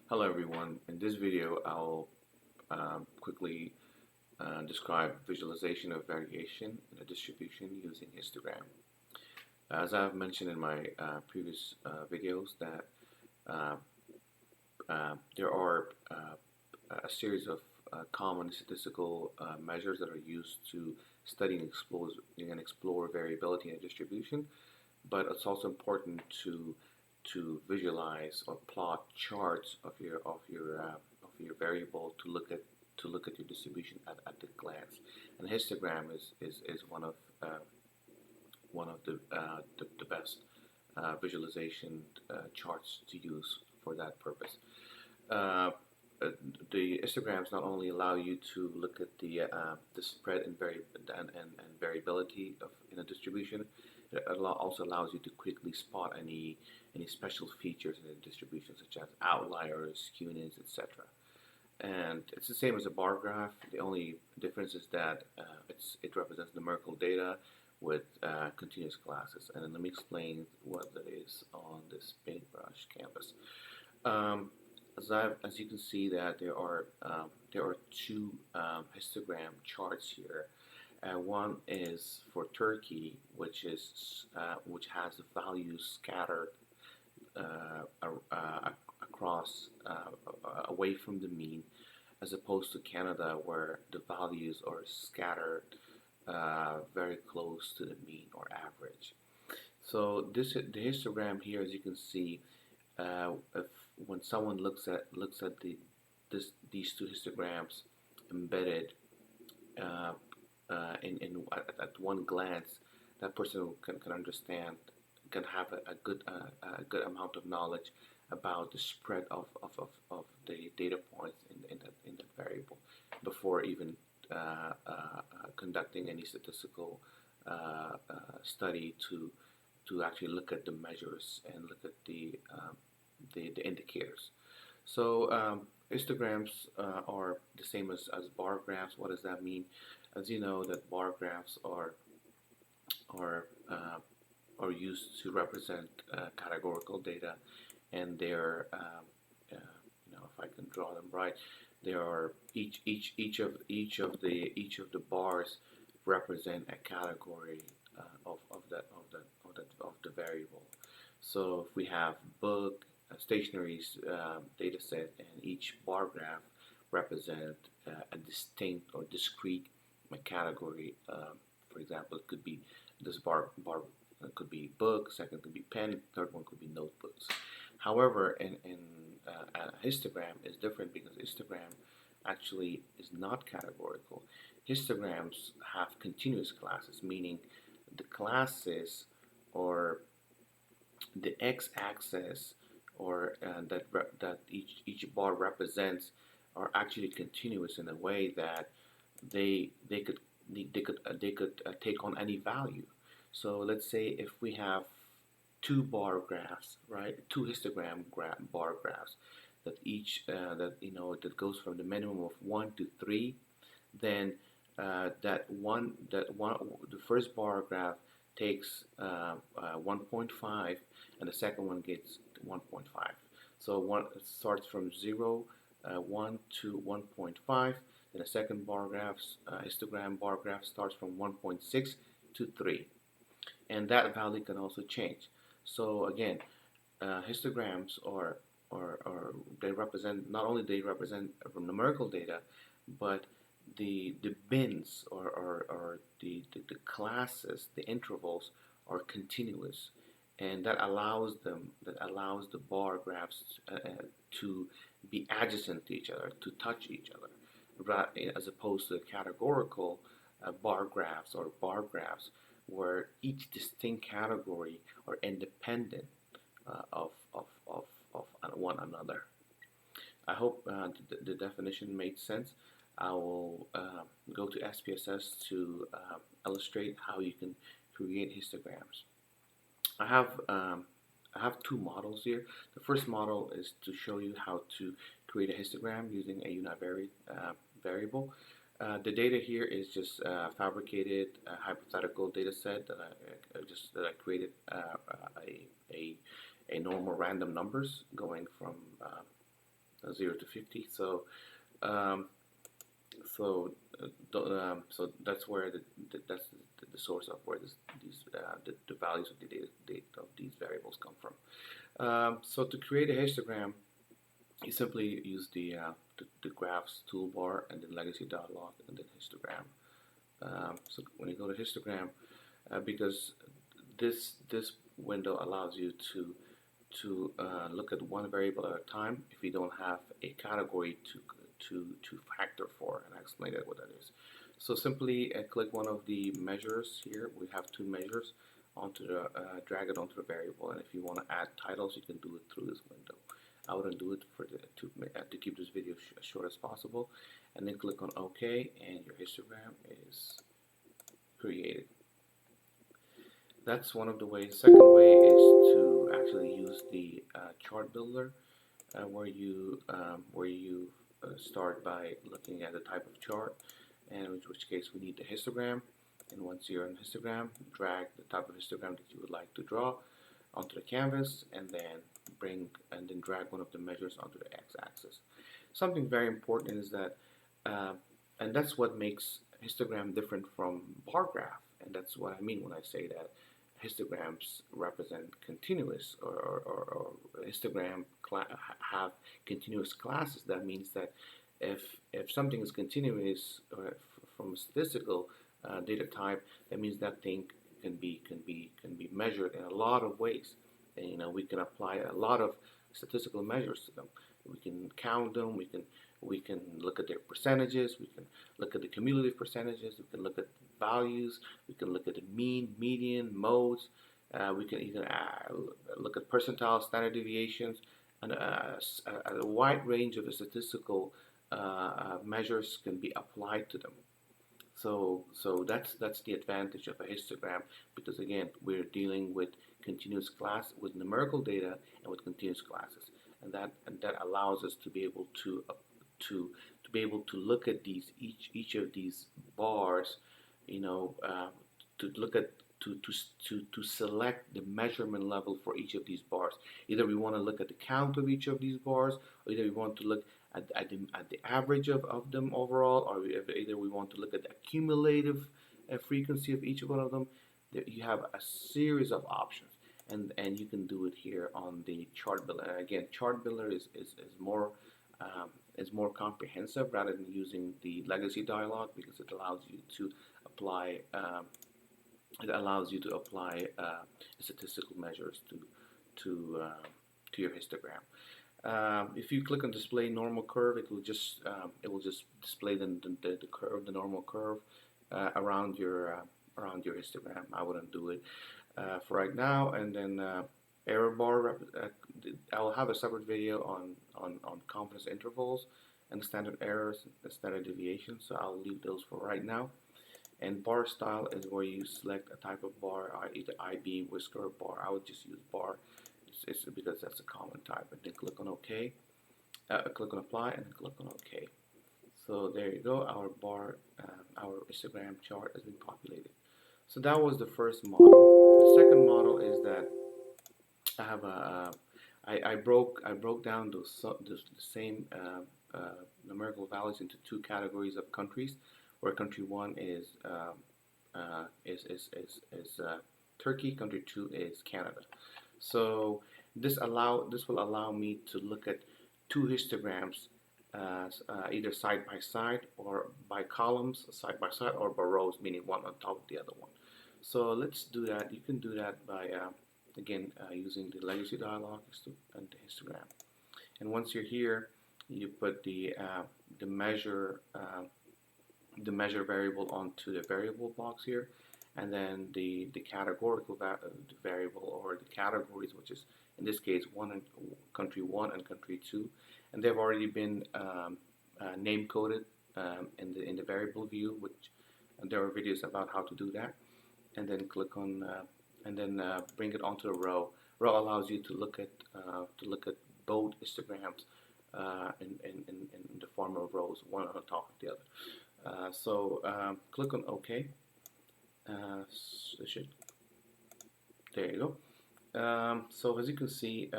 Hello everyone. In this video I'll quickly describe visualization of variation in a distribution using histogram. As I've mentioned in my previous videos that uh, there are a series of common statistical measures that are used to study and explore variability in a distribution, but it's also important to visualize or plot charts of your variable to look at your distribution at the glance. And histogram is one of the best visualization charts to use for that purpose. Uh, uh, the histograms not only allow you to look at the spread and variability of in a distribution, it also allows you to quickly spot any special features in the distribution, such as outliers, skewness, etc. And it's the same as a bar graph. The only difference is that it represents numerical data with continuous classes. And then let me explain what that is on this paintbrush canvas. Um, as you can see that there are two histogram charts here. One is for Turkey, which has the values scattered across away from the mean, as opposed to Canada, where the values are scattered very close to the mean or average. So the histogram here, as you can see, if when someone looks at these two histograms embedded at one glance, that person can understand, can have a good amount of knowledge about the spread of the data points in that variable before even conducting any statistical study to actually look at the measures and look at the indicators. So histograms are the same as bar graphs. What does that mean? As you know, that bar graphs are used to represent categorical data, and they're if I can draw them right, there are each of the bars represent a category of the variable. So if we have book, stationery data set, and each bar graph represent a distinct or discrete category. For example, it could be this bar could be book, second could be pen, third one could be notebooks. However, in a histogram is different because histogram actually is not categorical. Histograms have continuous classes, meaning the classes or the x-axis or that each bar represents are actually continuous in a way that they could take on any value. So let's say if we have two bar graphs, right? Two bar graphs that each that goes from the minimum of 1 to 3, then the first bar graph takes 1.5 and the second one gets 1.5. So it starts from 0, 1 to 1.5. Then the second bar graph, histogram bar graph, starts from 1.6 to 3, and that value can also change. So again, histograms they represent, not only they represent numerical data, but the bins or the classes, the intervals are continuous, and that allows the bar graphs to be adjacent to each other, to touch each other, as opposed to the categorical bar graphs or bar graphs, where each distinct category are independent of one another. I hope the definition made sense. I will go to SPSS to illustrate how you can create histograms. I have two models here. The first model is to show you how to create a histogram using a univariate variable. The data here is just fabricated hypothetical data set that I created a normal random numbers going from 0 to 50. So um, so that's where that's the source of where the values of the data of these variables come from. So to create a histogram, you simply use the graphs toolbar and then legacy dialog and then histogram. So when you go to histogram, because this window allows you to look at one variable at a time if you don't have a category to factor for, and I'll explain that what that is. So simply click one of the measures here. We have two measures onto the drag it onto the variable, and if you want to add titles, you can do it through this window. I wouldn't do it for to keep this video as short as possible, and then click on OK, and your histogram is created. That's one of the ways. Second way is to actually use the chart builder, where you start by looking at the type of chart, and in which case we need the histogram. And once you're in histogram, drag the type of histogram that you would like to draw onto the canvas, and then drag one of the measures onto the x-axis. Something very important is that, and that's what makes histogram different from bar graph, and that's what I mean when I say that histograms represent continuous, or histogram have continuous classes. That means that if something is continuous from a statistical data type, that means that thing can be measured in a lot of ways. And we can apply a lot of statistical measures to them. We can count them. We can look at their percentages. We can look at the cumulative percentages. We can look at values. We can look at the mean, median, modes. We can even look at percentiles, standard deviations, and a wide range of the statistical measures can be applied to them. So that's the advantage of a histogram, because again, we're dealing with continuous class, with numerical data, and with continuous classes, and that allows us to be able to look at each of these bars, to look at to select the measurement level for each of these bars. Either we want to look at the count of each of these bars, or either we want to look at the average of them overall, or either we want to look at the cumulative frequency of each one of them. You have a series of options, and you can do it here on the chart builder. And again, chart builder is more comprehensive rather than using the legacy dialog, because it allows you to apply statistical measures to your histogram. If you click on display normal curve, it will just display the curve, the normal curve around your histogram. I wouldn't do it for right now. And then error bar. I will have a separate video on confidence intervals and standard errors and standard deviations. So I'll leave those for right now. And bar style is where you select a type of bar, either I-beam, whisker, or bar. I would just use bar. It's because that's a common type. And then click on OK. Click on apply and then click on OK. So there you go. Our bar, our histogram chart has been populated. So that was the first model. The second model is that I have I broke down the same numerical values into two categories of countries, where country one is Turkey, country two is Canada. So this will allow me to look at two histograms either side by side, or by columns side by side, or by rows, meaning one on top of the other one. So let's do that. You can do that by again using the legacy dialog and the histogram. And once you're here, you put the measure variable onto the variable box here, and then the categorical variable, or the categories, which is in this case country 1 and country 2, and they've already been name coded in the variable view, and there are videos about how to do that. And then click on bring it onto the row. Row allows you to look at both histograms in the form of rows, one on top of the other. Click on OK. There you go. So as you can see,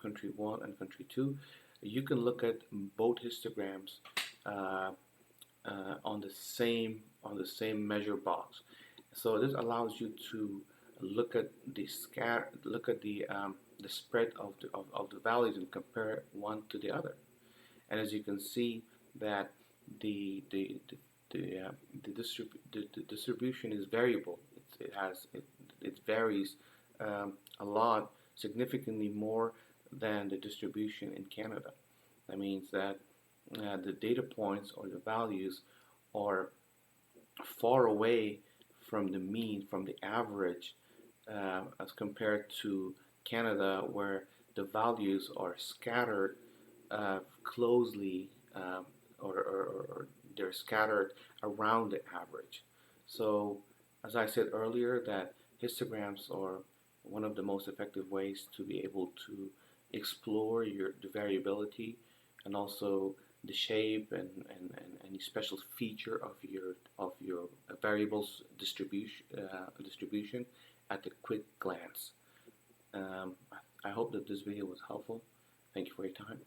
country 1 and country 2, you can look at both histograms uh, on the same measure box. So this allows you to look at the spread of the values and compare one to the other. And as you can see that the the the the, the distribution is variable. It varies a lot, significantly more than the distribution in Canada. That means that the data points or the values are far away from the mean, from the average, as compared to Canada, where the values are scattered closely, or they're scattered around the average. So, as I said earlier, that histograms are one of the most effective ways to be able to explore the variability and also the shape and any special feature of your variables distribution at a quick glance. I hope that this video was helpful. Thank you for your time.